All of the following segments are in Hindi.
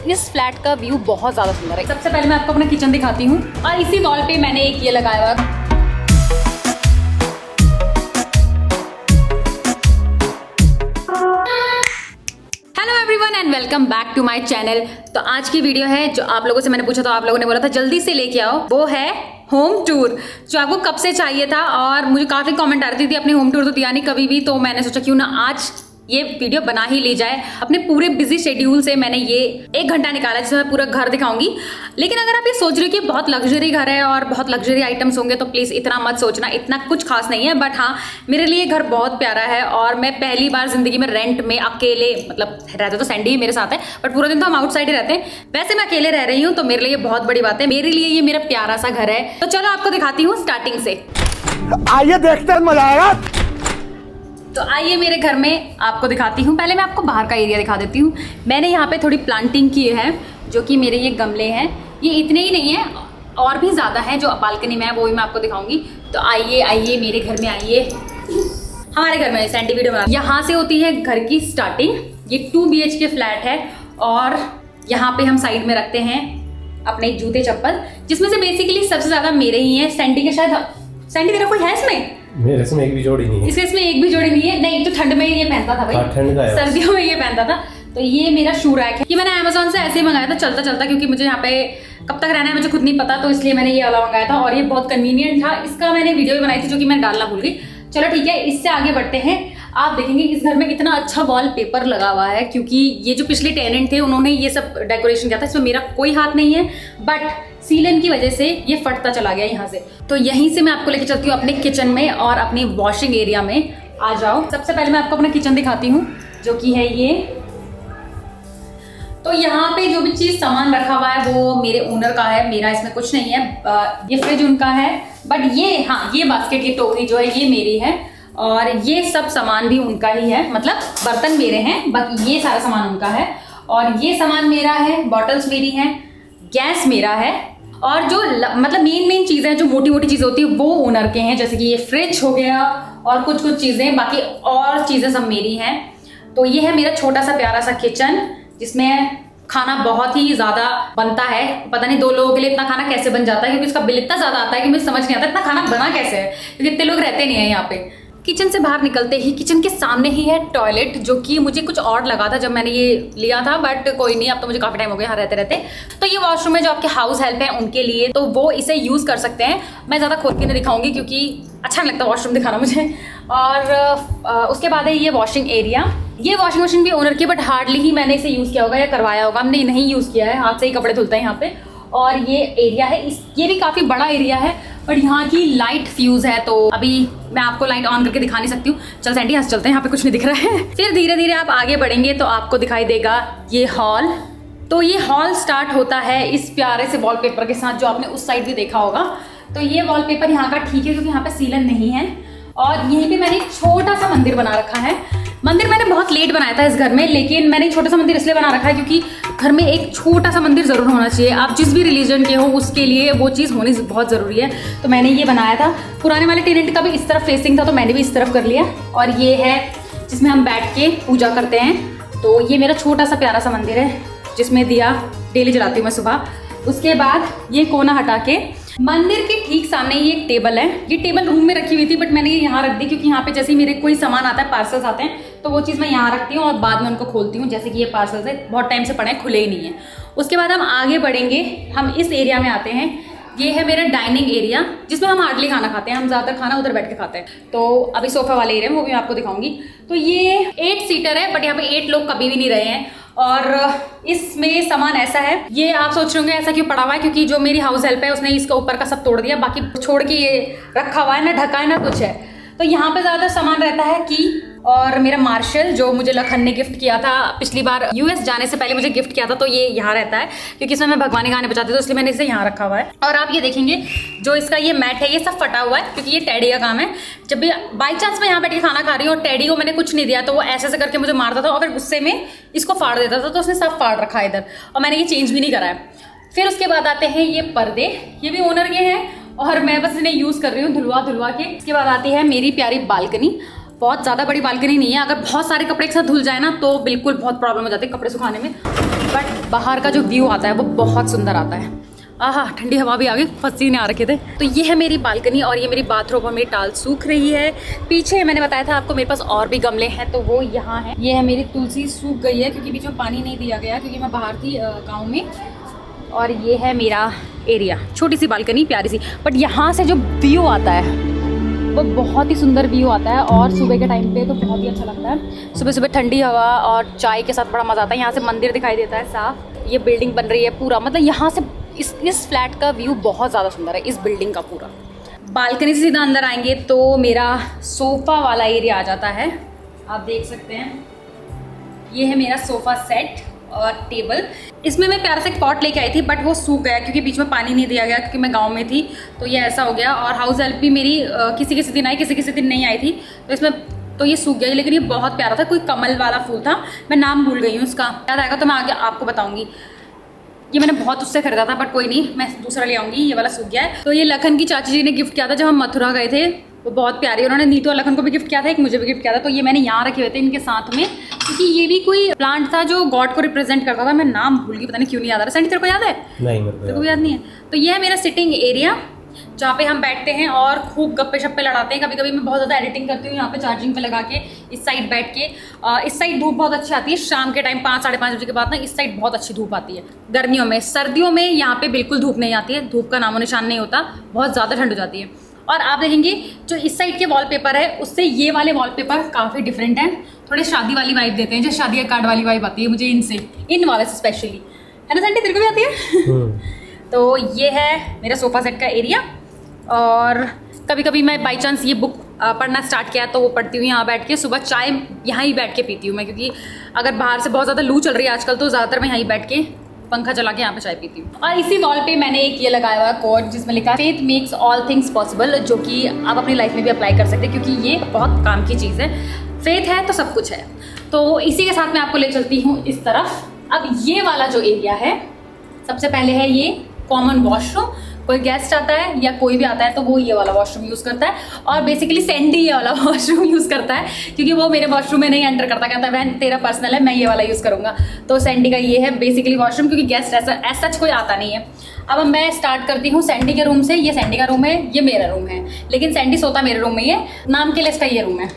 इस फ्लैट का व्यू बहुत ज़्यादा सुंदर है। सबसे पहले मैं आपको अपना किचन दिखाती हूँ और इसी वॉल पे मैंने एक ये लगाया हुआ। Hello everyone and welcome back to my channel. तो आज की वीडियो है जो आप लोगों से मैंने पूछा, तो आप लोगों ने बोला था जल्दी से लेके आओ, वो है होम टूर जो आपको कब से चाहिए था। और मुझे काफ़ी कमेंट आ रही थी अपने होम टूर तो दिया नहीं कभी भी, तो मैंने सोचा क्यों ना आज ये वीडियो बना ही ली जाए। अपने पूरे बिजी शेड्यूल से मैंने ये 1 घंटा निकाला जिसमें मैं पूरा घर दिखाऊंगी। लेकिन अगर आप ये सोच रहे हो कि बहुत लग्जरी घर है और बहुत लग्जरी आइटम्स होंगे तो प्लीज़ इतना मत सोचना, इतना कुछ खास नहीं है। बट हाँ, मेरे लिए घर बहुत प्यारा है और मैं पहली बार जिंदगी में रेंट में अकेले, मतलब रहते तो सैंडी ही मेरे साथ है बट पूरा दिन तो हम आउटसाइड ही रहते हैं। वैसे मैं अकेले रह रही हूँ तो मेरे लिए बहुत बड़ी बात है। मेरे लिए ये मेरा प्यारा सा घर है। तो चलो आपको दिखाती हूँ स्टार्टिंग से। आइए देखते हैं, मजा आएगा। तो आइए मेरे घर में आपको दिखाती हूँ। पहले मैं आपको बाहर का एरिया दिखा देती हूँ। मैंने यहाँ पे थोड़ी प्लांटिंग की है, जो कि मेरे ये गमले हैं। ये इतने ही नहीं है, और भी ज़्यादा है जो बालकनी में है, वो भी मैं आपको दिखाऊंगी। तो आइए आइए मेरे घर में आइए। हमारे घर में सैंडी वीडियो बना। यहाँ से होती है घर की स्टार्टिंग। ये 2 BHK फ्लैट है और यहाँ पे हम साइड में रखते हैं अपने जूते चप्पल, जिसमें से बेसिकली सबसे ज़्यादा मेरे ही हैं। सैंडी के शायद, सैंडी तेरा कोई है इसमें? मेरे इसमें एक भी जोड़ी नहीं है। इसमें एक भी जोड़ी नहीं है। नहीं तो ठंड में ये पहनता था भाई, ठंड का है, सर्दियों में ये पहनता था। तो ये मेरा शू रैक है। ये मैंने अमेज़न से ऐसे ही मंगाया था चलता चलता, क्योंकि मुझे यहाँ पे कब तक रहना है मुझे खुद नहीं पता, तो इसलिए मैंने ये वाला मंगाया था और ये बहुत कन्वीनियंट था। इसका मैंने वीडियो भी बनाई थी जो कि मैं डालना भूल गई। चलो ठीक है, इससे आगे बढ़ते हैं। आप देखेंगे इस घर में कितना अच्छा वॉलपेपर लगा हुआ है, क्योंकि ये जो पिछले टेनेंट थे उन्होंने ये सब डेकोरेशन किया था। इसमें मेरा कोई हाथ नहीं है, बट सीलन की वजह से ये फटता चला गया यहाँ से। तो यहीं से मैं आपको लेके चलती हूँ अपने किचन में और अपनी वॉशिंग एरिया में। आ जाओ। सबसे पहले मैं आपको अपना किचन दिखाती हूँ, जो कि है ये। तो यहाँ पे जो भी चीज सामान रखा हुआ है वो मेरे ओनर का है, मेरा इसमें कुछ नहीं है। ये फ्रिज उनका है, बट ये, हाँ, ये बास्केट की टोकरी जो है ये मेरी है और ये सब सामान भी उनका ही है। मतलब बर्तन मेरे हैं, बाकी ये सारा सामान उनका है। और ये सामान मेरा है, बॉटल्स मेरी हैं, गैस मेरा है। और जो मतलब मेन चीज़ें, जो मोटी मोटी चीज़ें होती है वो ओनर के हैं, जैसे कि ये फ्रिज हो गया और कुछ चीज़ें, बाकी और चीज़ें सब मेरी हैं। तो ये है मेरा छोटा सा प्यारा सा किचन, जिसमें खाना बहुत ही ज़्यादा बनता है। पता नहीं 2 लोगों के लिए इतना खाना कैसे बन जाता है, क्योंकि इसका बिल इतना ज़्यादा आता है कि मुझे समझ नहीं आता इतना खाना बना कैसे है, क्योंकि इतने लोग रहते नहीं है यहाँ पे। किचन से बाहर निकलते ही किचन के सामने ही है टॉयलेट, जो कि मुझे कुछ और लगा था जब मैंने ये लिया था, बट कोई नहीं, अब तो मुझे काफ़ी टाइम हो गया यहाँ रहते रहते। तो ये वॉशरूम है जो आपके हाउस हेल्प है उनके लिए, तो वो इसे यूज़ कर सकते हैं। मैं ज़्यादा खोल के नहीं दिखाऊंगी क्योंकि अच्छा नहीं लगता वॉशरूम दिखाना मुझे। और उसके बाद है ये वॉशिंग एरिया। ये वॉशिंग मशीन भी ओनर की, बट हार्डली ही मैंने इसे यूज़ किया होगा या करवाया होगा। हमने नहीं यूज़ किया है, हाथ से ही कपड़े धुलते हैं यहाँ पे। और ये एरिया है, ये भी काफ़ी बड़ा एरिया है, बट यहाँ की लाइट फ्यूज़ है, तो अभी मैं आपको लाइट ऑन करके दिखा नहीं सकती हूँ। चल सैंडी, हंस चलते हैं, यहाँ पे कुछ नहीं दिख रहा है। फिर धीरे धीरे आप आगे बढ़ेंगे तो आपको दिखाई देगा ये हॉल। तो ये हॉल स्टार्ट होता है इस प्यारे से वॉलपेपर के साथ, जो आपने उस साइड भी देखा होगा। तो ये वॉलपेपर यहाँ का ठीक है, क्योंकि यहाँ पे सीलन नहीं है। और यहीं पे मैंने एक छोटा सा मंदिर बना रखा है। मंदिर मैंने बहुत लेट बनाया था इस घर में, लेकिन मैंने छोटा सा मंदिर इसलिए बना रखा है क्योंकि घर में एक छोटा सा मंदिर ज़रूर होना चाहिए। आप जिस भी रिलीजन के हो उसके लिए वो चीज़ होनी बहुत ज़रूरी है। तो मैंने ये बनाया था। पुराने वाले टेनेंट का भी इस तरफ फेसिंग था, तो मैंने भी इस तरफ कर लिया। और ये है जिसमें हम बैठ के पूजा करते हैं। तो ये मेरा छोटा सा प्यारा सा मंदिर है, जिसमें दिया डेली जलाती हूँ मैं सुबह। उसके बाद ये कोना हटा के मंदिर के ठीक सामने ये एक टेबल है। ये टेबल रूम में रखी हुई थी, बट मैंने ये यहाँ रख दी, क्योंकि यहाँ पे जैसे ही मेरे कोई सामान आता है, पार्सल्स आते हैं, तो वो चीज़ मैं यहाँ रखती हूँ और बाद में उनको खोलती हूँ। जैसे कि ये पार्सल्स है, बहुत टाइम से पड़े हैं, खुले ही नहीं है। उसके बाद हम आगे बढ़ेंगे, हम इस एरिया में आते हैं। ये है मेरा डाइनिंग एरिया, जिसमें हम हार्डली खाना खाते हैं। हम ज़्यादातर खाना उधर बैठ के खाते हैं। तो अभी सोफा वाले एरिया में वो भी आपको दिखाऊंगी। तो ये 8 सीटर है, बट यहाँ पे 8 लोग कभी भी नहीं रहे हैं। और इसमें सामान ऐसा है, ये आप सोच रहे होंगे ऐसा क्यों पड़ा हुआ है, क्योंकि जो मेरी हाउस हेल्प है उसने इसका ऊपर का सब तोड़ दिया, बाकी छोड़ के ये रखा हुआ है, ना ढका है ना कुछ है। तो यहाँ पे ज़्यादातर सामान रहता है की, और मेरा मार्शल जो मुझे लखन ने गिफ्ट किया था पिछली बार, US जाने से पहले मुझे गिफ्ट किया था, तो ये यहाँ रहता है, क्योंकि इसमें मैं भगवानी गाने बजाती हूँ, तो इसलिए मैंने इसे यहाँ रखा हुआ है। और आप ये देखेंगे जो इसका ये मैट है, ये सब फटा हुआ है, क्योंकि ये टैडी का काम है। जब भी बाई चांस मैं यहाँ बैठ के खाना खा रही हूँ और टैडी को मैंने कुछ नहीं दिया, तो वो ऐसे ऐसे करके मुझे मारता था और फिर गुस्से में इसको फाड़ देता था, तो उसने सब फाड़ रखा है इधर, और मैंने ये चेंज भी नहीं करा है। फिर उसके बाद आते हैं ये पर्दे, ये भी ओनर के हैं और मैं बस इन्हें यूज़ कर रही हूँ धुलवा के। इसके बाद आती है मेरी प्यारी बालकनी। बहुत ज़्यादा बड़ी बालकनी नहीं है, अगर बहुत सारे कपड़े एक साथ धुल जाए ना तो बिल्कुल बहुत प्रॉब्लम हो जाती है कपड़े सुखाने में। बट बाहर का जो व्यू आता है वो बहुत सुंदर आता है। आहा, ठंडी हवा भी आ गई, पसीने आ रखे थे। तो ये है मेरी बालकनी और ये मेरी बाथरूम और मेरी टाल सूख रही है। पीछे मैंने बताया था आपको मेरे पास और भी गमले हैं, तो वो यहाँ है। ये है मेरी तुलसी, सूख गई है क्योंकि बीच में पानी नहीं दिया गया क्योंकि मैं बाहर थी गाँव में। और ये है मेरा एरिया, छोटी सी बालकनी, प्यारी सी। बट यहाँ से जो व्यू आता है वो बहुत ही सुंदर व्यू आता है और सुबह के टाइम पे तो बहुत ही अच्छा लगता है। सुबह सुबह ठंडी हवा और चाय के साथ बड़ा मज़ा आता है। यहाँ से मंदिर दिखाई देता है साफ। ये बिल्डिंग बन रही है पूरा, मतलब यहाँ से इस फ्लैट का व्यू बहुत ज़्यादा सुंदर है, इस बिल्डिंग का पूरा। बालकनी से सीधा अंदर आएंगे तो मेरा सोफ़ा वाला एरिया आ जाता है। आप देख सकते हैं ये है मेरा सोफ़ा सेट और टेबल। इसमें मैं प्यारा सा एक पॉट लेके आई थी बट वो सूख गया क्योंकि बीच में पानी नहीं दिया गया क्योंकि मैं गांव में थी, तो ये ऐसा हो गया। और हाउस हेल्प भी मेरी किसी किसी दिन आई, किसी किसी दिन नहीं आई थी, तो इसमें तो ये सूख गया। लेकिन ये बहुत प्यारा था, कोई कमल वाला फूल था, मैं नाम भूल गई हूँ उसका, याद आएगा तो मैं आगे आपको बताऊँगी। ये मैंने बहुत उससे खरीदा था बट कोई नहीं, मैं दूसरा ले आऊँगी। ये वाला सूख गया है। तो ये लखन की चाची जी ने गिफ्ट किया था जब हम मथुरा गए थे, वो बहुत प्यारी। उन्होंने नीतू और लखन को भी गिफ्ट किया था, एक मुझे भी गिफ्ट किया था। तो ये मैंने यहाँ रखे हुए थे इनके साथ में क्योंकि ये भी कोई प्लांट था जो गॉड को रिप्रेजेंट करता था। मैं नाम भूल गई, पता नहीं क्यों नहीं याद आ रहा। सैंडी तेरे को याद है? नहीं, मेरे को याद नहीं है। तो ये है मेरा सिटिंग एरिया जहाँ पे हम बैठते हैं और खूब गप्पे शप्पे लड़ाते हैं। कभी कभी मैं बहुत ज़्यादा एडिटिंग करती हूँ यहाँ पे चार्जिंग पे लगा के, इस साइड बैठ के। इस साइड धूप बहुत अच्छी आती है शाम के टाइम 5 साढ़े 5 बजे के बाद ना इस साइड बहुत अच्छी धूप आती है गर्मियों में। सर्दियों में यहाँ पे बिल्कुल धूप नहीं आती है, धूप का नामो निशान नहीं होता, बहुत ज़्यादा ठंड हो जाती है। और आप देखेंगे जो इस साइड के वॉलपेपर है उससे ये वाले वॉलपेपर काफ़ी डिफरेंट हैं, थोड़े शादी वाली वाइब देते हैं, जो शादी का कार्ड वाली वाइब आती है मुझे इनसे, इन वाले से स्पेशली, है ना सैंडी? तेरे को भी आती है? तो ये है मेरा सोफ़ा सेट का एरिया। और कभी कभी मैं बाई चांस ये बुक पढ़ना स्टार्ट किया तो वो पढ़ती हूँ यहाँ बैठ के। सुबह चाय यहाँ ही बैठ के पीती हूँ मैं, क्योंकि अगर बाहर से बहुत ज़्यादा लू चल रही है आजकल तो ज़्यादातर मैं यहाँ ही बैठ के पंखा चला के यहाँ पे चाय पीती हूँ। और इसी वॉल पे मैंने एक ये लगाया हुआ कोट जिसमें लिखा है faith makes all things possible, जो कि आप अपनी लाइफ में भी अप्लाई कर सकते हैं क्योंकि ये बहुत काम की चीज़ है। फेथ है तो सब कुछ है। तो इसी के साथ मैं आपको ले चलती हूँ इस तरफ। अब ये वाला जो एरिया है, सबसे पहले है ये कॉमन वॉशरूम। कोई गेस्ट आता है या कोई भी आता है तो वो ये वाला वॉशरूम यूज़ करता है और बेसिकली सैंडी ये वाला वॉशरूम यूज़ करता है क्योंकि वो मेरे वॉशरूम में नहीं एंटर करता, कहता है बहन तेरा पर्सनल है, मैं ये वाला यूज़ करूँगा। तो सैंडी का ये है बेसिकली वॉशरूम क्योंकि गेस्ट ऐसा सच कोई आता नहीं है। अब मैं स्टार्ट करती हूँ सैंडी के रूम से। ये सैंडी का रूम है, ये मेरा रूम है, लेकिन सैंडी सोता मेरे रूम में ही है, नाम के लिए इसका ये रूम है।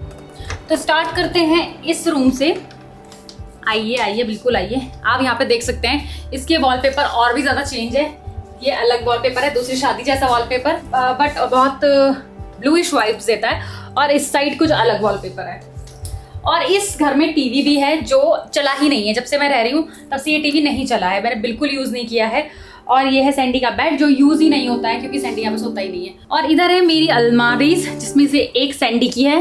तो स्टार्ट करते हैं इस रूम से। आइए आइए, बिल्कुल आइए। आप यहाँ पे देख सकते हैं इसके वॉलपेपर और भी ज़्यादा चेंज है। ये अलग वॉलपेपर है, दूसरी शादी जैसा वॉलपेपर, बट बहुत ब्लूइश वाइब्स देता है। और इस साइड कुछ अलग वॉलपेपर है। और इस घर में टीवी भी है जो चला ही नहीं है, जब से मैं रह रही हूँ तब से ये टीवी नहीं चला है, मैंने बिल्कुल यूज़ नहीं किया है। और ये है सैंडी का बेड जो यूज़ ही नहीं होता है क्योंकि सैंडी यहाँ पे सोता ही नहीं है। और इधर है मेरी अलमारीज जिसमें से एक सैंडी की है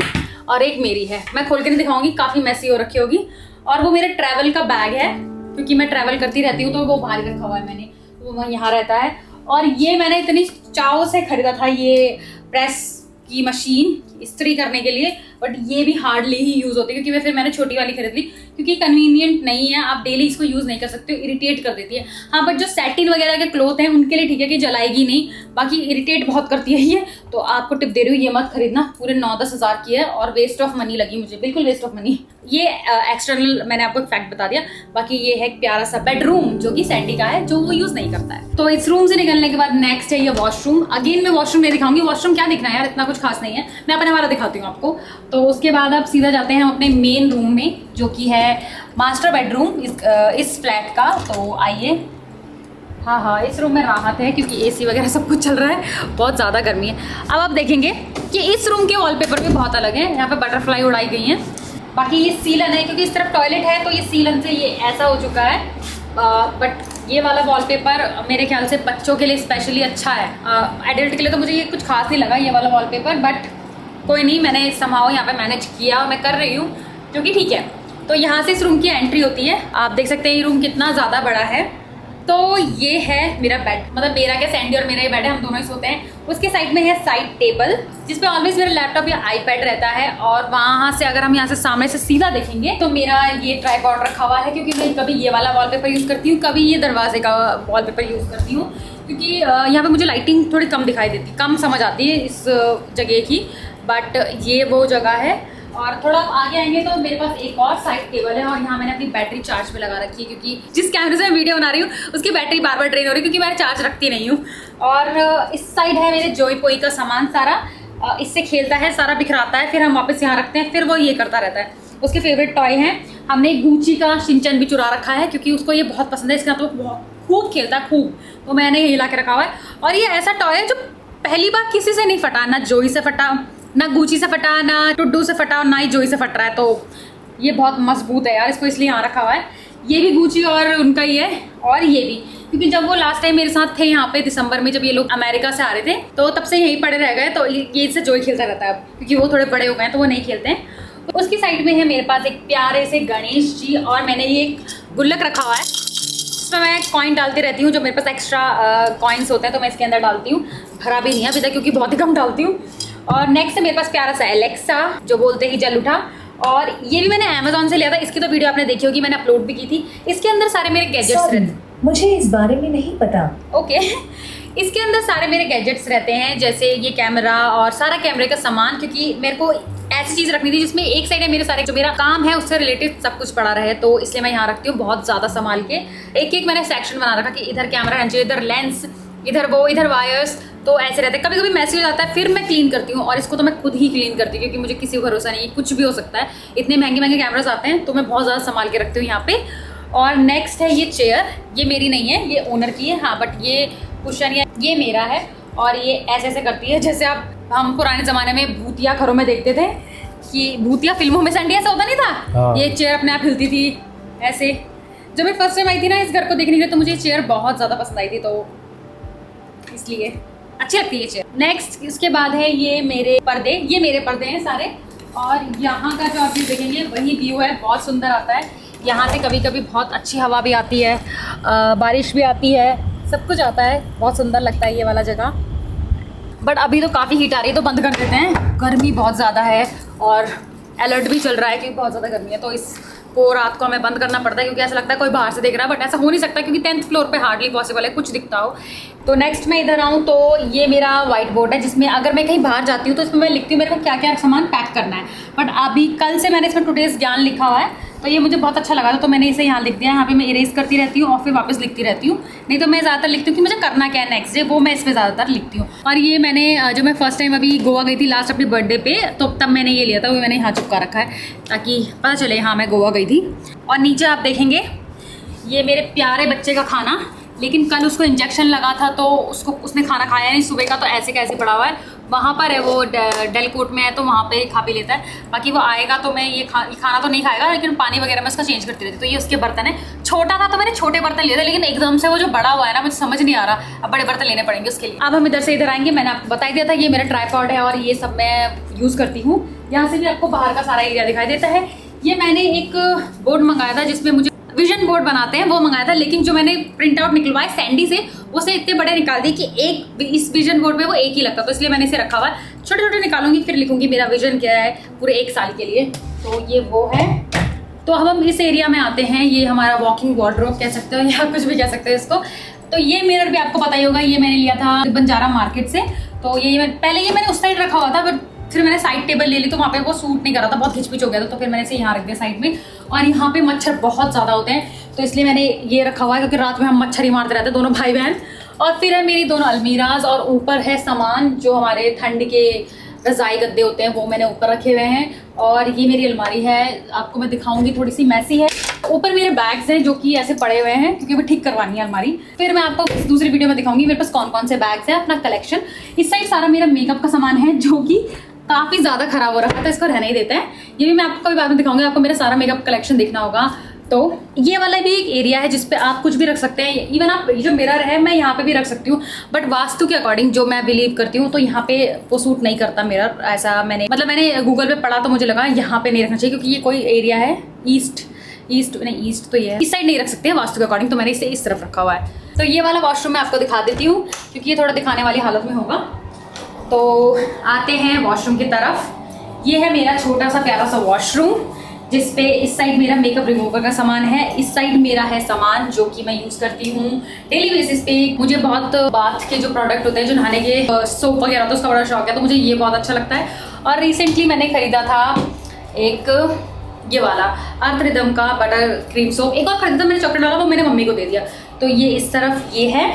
और एक मेरी है। मैं खोल के नहीं दिखाऊंगी, काफ़ी मैसी हो रखी होगी। और वो मेरा ट्रैवल का बैग है क्योंकि मैं ट्रैवल करती रहती हूँ तो वो बाहर रखा हुआ है मैंने, तो वो यहाँ रहता है। और ये मैंने इतनी चाव से खरीदा था ये प्रेस की मशीन इस्त्री करने के लिए, बट ये भी हार्डली ही यूज़ होती है क्योंकि मैंने छोटी वाली खरीद ली क्योंकि कन्वीनियंट नहीं है, आप डेली इसको यूज़ नहीं कर सकते हो, इरिटेट कर देती है। हाँ, बट जो सैटिन वगैरह के क्लोथ हैं उनके लिए ठीक है कि जलाएगी नहीं, बाकी इरिटेट बहुत करती है ये। तो आपको टिप दे रही हूँ, ये मत खरीदना, पूरे 9-10 हज़ार की है और वेस्ट ऑफ मनी लगी मुझे, बिल्कुल वेस्ट ऑफ मनी। ये एक्सटर्नल मैंने आपको फैक्ट बता दिया। बाकी ये है एक प्यारा सा बेडरूम जो कि सैंडी का है, जो वो यूज़ नहीं करता है। तो इस रूम से निकलने के बाद नेक्स्ट है ये वॉशरूम। अगेन मैं वॉशरूम नहीं दिखाऊंगी, वॉशरूम क्या दिखना है यार, इतना कुछ खास नहीं है, मैं अपने वाला दिखाती हूँ आपको। तो उसके बाद आप सीधा जाते हैं अपने मेन रूम में जो कि है मास्टर बेडरूम इस फ्लैट का। तो आइए। हाँ, इस रूम में राहत है क्योंकि एसी वगैरह सब कुछ चल रहा है, बहुत ज़्यादा गर्मी है। अब आप देखेंगे कि इस रूम के वॉलपेपर भी बहुत अलग है, यहाँ पे बटरफ्लाई उड़ाई गई हैं। बाकी ये सीलन है क्योंकि इस तरफ टॉयलेट है तो ये सीलन से ये ऐसा हो चुका है। बट ये वाला वॉलपेपर मेरे ख्याल से बच्चों के लिए स्पेशली अच्छा है, एडल्ट के लिए तो मुझे ये कुछ खास नहीं लगा ये वाला वॉलपेपर, बट कोई नहीं, मैंने समहाउ यहाँ पे मैनेज किया और मैं कर रही हूँ जो कि ठीक है। तो यहाँ से इस रूम की एंट्री होती है, आप देख सकते हैं ये रूम कितना ज़्यादा बड़ा है। तो ये है मेरा बेड, मतलब मेरा क्या, सैंडी और मेरा ही बेड है, हम दोनों ही सोते हैं। उसके साइड में है साइड टेबल जिसपे ऑलवेज मेरा लैपटॉप या आईपैड रहता है। और वहाँ से अगर हम यहाँ से सामने से सीधा देखेंगे तो मेरा ये ट्राइपॉड रखा हुआ है क्योंकि मैं कभी ये वाला वॉलपेपर यूज़ करती हूँ, कभी ये दरवाजे का वॉलपेपर यूज़ करती हूँ क्योंकि यहाँ पे मुझे लाइटिंग थोड़ी कम दिखाई देती, कम समझ आती है इस जगह की। बट ये वो जगह है और थोड़ा आगे आएंगे तो मेरे पास एक और साइड टेबल है और यहाँ मैंने अपनी बैटरी चार्ज पे लगा रखी है, क्योंकि जिस कैमरे से मैं वीडियो बना रही हूँ उसकी बैटरी बार बार ड्रेन हो रही है, क्योंकि मैं चार्ज रखती नहीं हूँ। और इस साइड है मेरे जोई पोई का सामान सारा, इससे खेलता है, सारा बिखराता है, फिर हम वापस यहाँ रखते हैं, फिर वो ये करता रहता है। उसके फेवरेट टॉय हैं, हमने गुची का शिनचैन भी चुरा रखा है क्योंकि उसको ये बहुत पसंद है, इसके साथ वो बहुत खूब खेलता है खूब, तो मैंने ये ला के रखा हुआ है। और ये ऐसा टॉय है जो पहली बार किसी से नहीं फटा, ना जोई से फटा, ना गुची से फटा, ना टुड्डू से फटा, ना ही जोई से फट रहा है, तो ये बहुत मजबूत है यार, इसको इसलिए यहाँ रखा हुआ है। ये भी गुची और उनका ही है, और ये भी, क्योंकि जब वो लास्ट टाइम मेरे साथ थे यहाँ पे दिसंबर में, जब ये लोग अमेरिका से आ रहे थे, तो तब से यहीं पड़े रह गए, तो ये इससे जोई खेलता रहता है अब, क्योंकि वो थोड़े बड़े हो गए हैं तो वो नहीं खेलते हैं। तो उसकी साइड में है मेरे पास एक प्यारे से गणेश जी, और मैंने ये एक गुल्लक रखा हुआ है जिसमें मैं कॉइन डालती रहती हूँ, जो मेरे पास एक्स्ट्रा कॉइन्स होते हैं तो मैं इसके अंदर डालती हूँ। भरा भी नहीं है अभी तक क्योंकि बहुत ही कम डालती हूँ। और नेक्स्ट है मेरे पास प्यारा सा एलेक्सा, जो बोलते हैं जल उठा, और ये भी मैंने अमेजोन से लिया था, इसकी तो वीडियो आपने देखी होगी, मैंने अपलोड भी की थी। इसके अंदर सारे मेरे गैजेट्स रहते, मुझे इस बारे में नहीं पता। ओके इसके अंदर सारे मेरे गैजेट्स रहते हैं, जैसे ये कैमरा और सारा कैमरे का सामान, क्योंकि मेरे को ऐसी चीज़ रखनी थी जिसमें एक साइड है मेरे सारे जो मेरा काम है उससे रिलेटेड सब कुछ पड़ा रहे, तो इसलिए मैं यहाँ रखती हूँ बहुत ज़्यादा संभाल के। एक एक मैंने सेक्शन बना रखा कि इधर कैमरा है, इधर लेंस, इधर वो, इधर वायर्स, तो ऐसे रहते हैं। कभी कभी मैसेज हो जाता है फिर मैं क्लीन करती हूँ, और इसको तो मैं खुद ही क्लीन करती हूँ क्योंकि मुझे किसी को भरोसा नहीं है, कुछ भी हो सकता है, इतने महंगे महंगे कैमरास आते हैं, तो मैं बहुत ज़्यादा संभाल के रखती हूँ यहाँ पे। और नेक्स्ट है ये चेयर, ये मेरी नहीं है, ये ओनर की है, हाँ, बट ये कुशन ये मेरा है, और ये ऐसे ऐसे करती है जैसे हम पुराने ज़माने में भूतिया घरों में देखते थे कि भूतिया फिल्मों में संडी ऐसा होता नहीं था। हाँ। ये चेयर अपने आप हिलती थी ऐसे। जब मैं फर्स्ट टाइम आई थी ना इस घर को देखने के लिए, तो मुझे ये चेयर बहुत ज़्यादा पसंद आई थी, तो इसलिए अच्छी लगती है ये चेयर। नेक्स्ट इसके बाद है ये मेरे पर्दे, ये मेरे पर्दे हैं सारे, और यहाँ का जो आप व्यू देखेंगे वही व्यू है, बहुत सुंदर आता है। यहाँ से कभी कभी बहुत अच्छी हवा भी आती है, बारिश भी आती है, सब कुछ आता है, बहुत सुंदर लगता है ये वाला जगह। बट अभी तो काफ़ी हीट आ रही है तो बंद कर देते हैं, गर्मी बहुत ज़्यादा है और अलर्ट भी चल रहा है क्योंकि बहुत ज़्यादा गर्मी है, तो इसको रात को हमें बंद करना पड़ता है क्योंकि ऐसा लगता है कोई बाहर से देख रहा है, बट ऐसा हो नहीं सकता क्योंकि 10th फ्लोर पे हार्डली पॉसिबल है कुछ दिखता हो। तो नेक्स्ट मैं इधर आऊँ तो ये मेरा वाइट बोर्ड है, जिसमें अगर मैं कहीं बाहर जाती हूँ तो इसमें मैं लिखती हूँ मेरे को क्या क्या सामान पैक करना है। बट अभी कल से मैंने इसमें टुडेज ज्ञान लिखा हुआ है, तो ये मुझे बहुत अच्छा लगा था, तो मैंने इसे यहाँ लिख दिया। यहाँ पे मैं इरेज करती रहती हूँ और फिर वापस लिखती रहती हूँ, नहीं तो मैं ज़्यादातर लिखती हूँ कि मुझे करना क्या है नेक्स्ट डे, वो मैं इस पर ज़्यादातर लिखती हूँ। और ये मैंने जब मैं फर्स्ट टाइम अभी गोवा गई थी लास्ट अपने बर्थडे पे, तो तब मैंने ये लिया था, वो मैंने यहाँ चिपका रखा है ताकि पता चले हाँ मैं गोवा गई थी। और नीचे आप देखेंगे ये मेरे प्यारे बच्चे का खाना, लेकिन कल उसको इंजेक्शन लगा था तो उसने खाना खाया नहीं सुबह का, तो ऐसे कैसे पड़ा हुआ है। वहाँ पर है वो डेल कोर्ट में है, तो वहाँ पे खा पी लेता है। बाकी वो आएगा तो मैं ये खाना तो नहीं खाएगा, लेकिन पानी वगैरह मैं उसका चेंज करती रहती। तो ये उसके बर्तन है, छोटा था तो मैंने छोटे बर्तन लिए थे, लेकिन एकदम से वो जो बड़ा हुआ है ना मुझे समझ नहीं आ रहा, अब बड़े बर्तन लेने पड़ेंगे उसके लिए। अब हम इधर से इधर आएंगे, मैंने आपको बता दिया था ये मेरा ट्राइपॉड है और ये सब मैं यूज़ करती हूँ। यहाँ से भी आपको बाहर का सारा एरिया दिखाई देता है। ये मैंने एक बोर्ड मंगाया था जिसमें मुझे विजन बोर्ड बनाते हैं वो मंगाया था, लेकिन जो मैंने प्रिंट आउट निकलवाया सैंडी से उसे इतने बड़े निकाल दिए कि एक इस विजन बोर्ड में वो एक ही लगता, तो इसलिए मैंने इसे रखा हुआ है। छोटे छोटे निकालूंगी फिर लिखूंगी मेरा विजन क्या है पूरे 1 साल के लिए। तो ये वो है। तो अब हम इस एरिया में आते हैं, ये हमारा वॉकिंग वार्डरोब कह सकते हो या कुछ भी कह सकते हो इसको। तो ये मिरर भी आपको पता ही होगा, ये मैंने लिया था बंजारा मार्केट से। तो ये पहले ये मैंने उस साइड रखा हुआ था, बट फिर मैंने साइड टेबल ले ली तो वहाँ पे वो सूट नहीं कर रहा था, बहुत खिचपिच हो गया था, तो फिर मैंने इसे यहाँ रख दिया साइड में। और यहाँ पे मच्छर बहुत ज़्यादा होते हैं तो इसलिए मैंने ये रखा हुआ है, क्योंकि रात में हम मच्छर ही मारते रहते हैं दोनों भाई बहन। और फिर है मेरी दोनों अलमीराज, और ऊपर है सामान जो हमारे ठंड के रज़ाई गद्दे होते हैं वो मैंने ऊपर रखे हुए हैं। और ये मेरी अलमारी है, आपको मैं दिखाऊंगी, थोड़ी सी मैसी है। ऊपर मेरे बैग्स हैं जो कि ऐसे पड़े हुए हैं क्योंकि वो ठीक करवानी है अलमारी, फिर मैं आपको दूसरी वीडियो में दिखाऊंगी मेरे पास कौन कौन से बैग्स हैं, अपना कलेक्शन। इस साइड सारा मेरा मेकअप का सामान है जो कि काफ़ी ज़्यादा खराब हो रखा था, इसको रहने ही देते हैं। ये भी मैं आपको कभी बाद में दिखाऊंगी, आपको मेरा सारा मेकअप कलेक्शन देखना होगा। तो ये वाला भी एक एरिया है जिसपे आप कुछ भी रख सकते हैं, इवन आप जो मिरर है मैं यहाँ पे भी रख सकती हूँ, बट वास्तु के अकॉर्डिंग जो मैं बिलीव करती हूँ तो यहाँ पे वो सूट नहीं करता मिरर। ऐसा मैंने गूगल पे पढ़ा तो मुझे लगा यहाँ पे नहीं रखना चाहिए, क्योंकि ये कोई एरिया है ईस्ट तो ये है, इस साइड नहीं रख सकते हैं वास्तु के अकॉर्डिंग, तो मैंने इसे इस तरफ रखा हुआ है। तो ये वाला वॉशरूम मैं आपको दिखा देती हूँ क्योंकि ये थोड़ा दिखाने वाली हालत में होगा। तो आते हैं वॉशरूम की तरफ। ये है मेरा छोटा सा प्यारा सा वॉशरूम, जिसपे इस साइड मेरा मेकअप रिमूवर का सामान है, इस साइड मेरा है सामान जो कि मैं यूज़ करती हूँ डेली बेसिस पे। मुझे बहुत बाथ के जो प्रोडक्ट होते हैं, जो नहाने के सोप वगैरह, तो उसका बड़ा शौक है, तो मुझे ये बहुत अच्छा लगता है। और रिसेंटली मैंने खरीदा था एक ये वाला अर्थ रिदम का बटर क्रीम सोप, एक और खरीदा मैंने चॉकलेट वाला, वो मैंने मम्मी को दे दिया। तो ये इस तरफ ये है,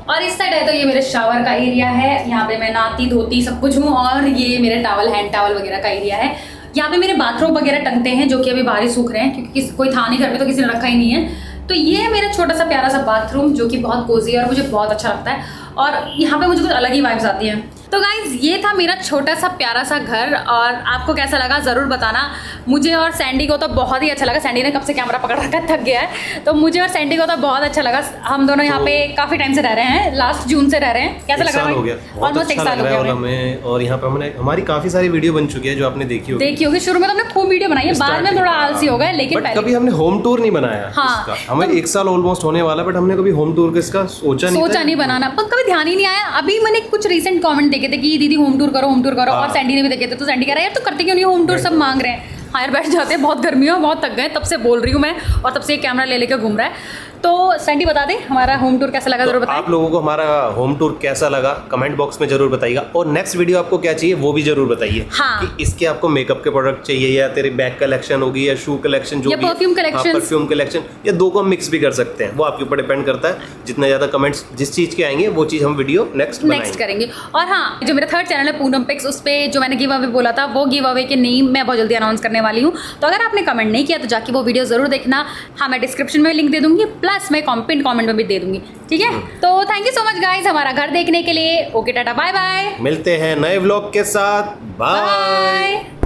और इस साइड है तो ये मेरे शावर का एरिया है, यहाँ पे मैं नहाती धोती सब कुछ हूँ, और ये मेरे टॉवल हैंड टॉवल वगैरह का एरिया है। यहाँ पे मेरे बाथरूम वगैरह टंगते हैं जो कि अभी बाहर ही सूख रहे हैं क्योंकि कोई था नहीं घर में, तो किसी ने रखा ही नहीं है। तो ये है मेरा छोटा सा प्यारा सा बाथरूम जो कि बहुत कोजी है और मुझे बहुत अच्छा लगता है, और यहाँ पे मुझे कुछ अलग ही वाइब्स आती हैं। तो गाइज ये था मेरा छोटा सा प्यारा सा घर, और आपको कैसा लगा ज़रूर बताना। मुझे और सैंडी को तो बहुत ही अच्छा लगा, सैंडी ने कब से कैमरा पकड़ रखा थक गया है, तो मुझे और सैंडी को तो बहुत अच्छा लगा। हम दोनों यहाँ पे काफ़ी टाइम से रह रहे हैं, लास्ट जून से रह रहे हैं। कैसा लगा भाई? ऑलमोस्ट 1 साल हो गया हमें, और यहाँ पे हमने हमारी काफी सारी वीडियो बन चुकी है जो आपने देखी होगी। शुरू में तो हमने खूब वीडियो बनाई है, बाद में थोड़ा आलसी हो गए, लेकिन कभी हमने होम टूर नहीं बनाया। हाँ, हमें 1 साल ऑलमोस्ट होने वाला, बट हमने कभी होम टूर इसका सोचा नहीं बनाना, पर कभी ध्यान ही नहीं आया। अभी मैंने कुछ रीसेंट कमेंट देखे थे कि दीदी होम टूर करो, और सैंडी ने भी देखे थे, तो सैंडी कह रहा है यार तो करते क्यों नहीं होम टूर, सब मांग रहे हैं। हाँ यार बैठ जाते हैं, बहुत गर्मी है, बहुत थक गए, तब से बोल रही हूँ मैं, और तब से कैमरा ले लेकर घूम रहा है। तो सैंडी बता दे हमारा होम टूर कैसा लगा, जरूर बताएं। आप लोगों को हमारा होम टूर कैसा लगा कमेंट बॉक्स में जरूर बताइएगा, और नेक्स्ट वीडियो आपको क्या चाहिए वो भी जरूर बताइए। हाँ। कि इसके आपको मेकअप के प्रोडक्ट चाहिए, या तेरे बैग कलेक्शन होगी, या शू कलेक्शन, जो या परफ्यूम कलेक्शन, परफ्यूम कलेक्शन, या दो को हम मिक्स भी कर सकते हैं, वो आपके ऊपर डिपेंड करता है। जितना ज्यादा कमेंट्स जिस चीज के आएंगे वो चीज हम वीडियो नेक्स्ट करेंगे। और हाँ, जो मेरा थर्ड चैनल है पूनम पिक्स, उस पर जो मैंने गिव अवे बोला था, वो गिव अवे के नेम मैं बहुत जल्दी अनाउंस करने वाली हूँ। तो अगर आपने कमेंट नहीं किया तो जाके वो वीडियो जरूर देखना। हाँ, मैं डिस्क्रिप्शन में लिंक दे दूंगी, प्लस मैं कमेंट में भी दे दूंगी, ठीक है। तो thank you so much guys हमारा घर देखने के लिए। ओके टाटा बाय बाय, मिलते हैं नए व्लॉग के साथ, बाय।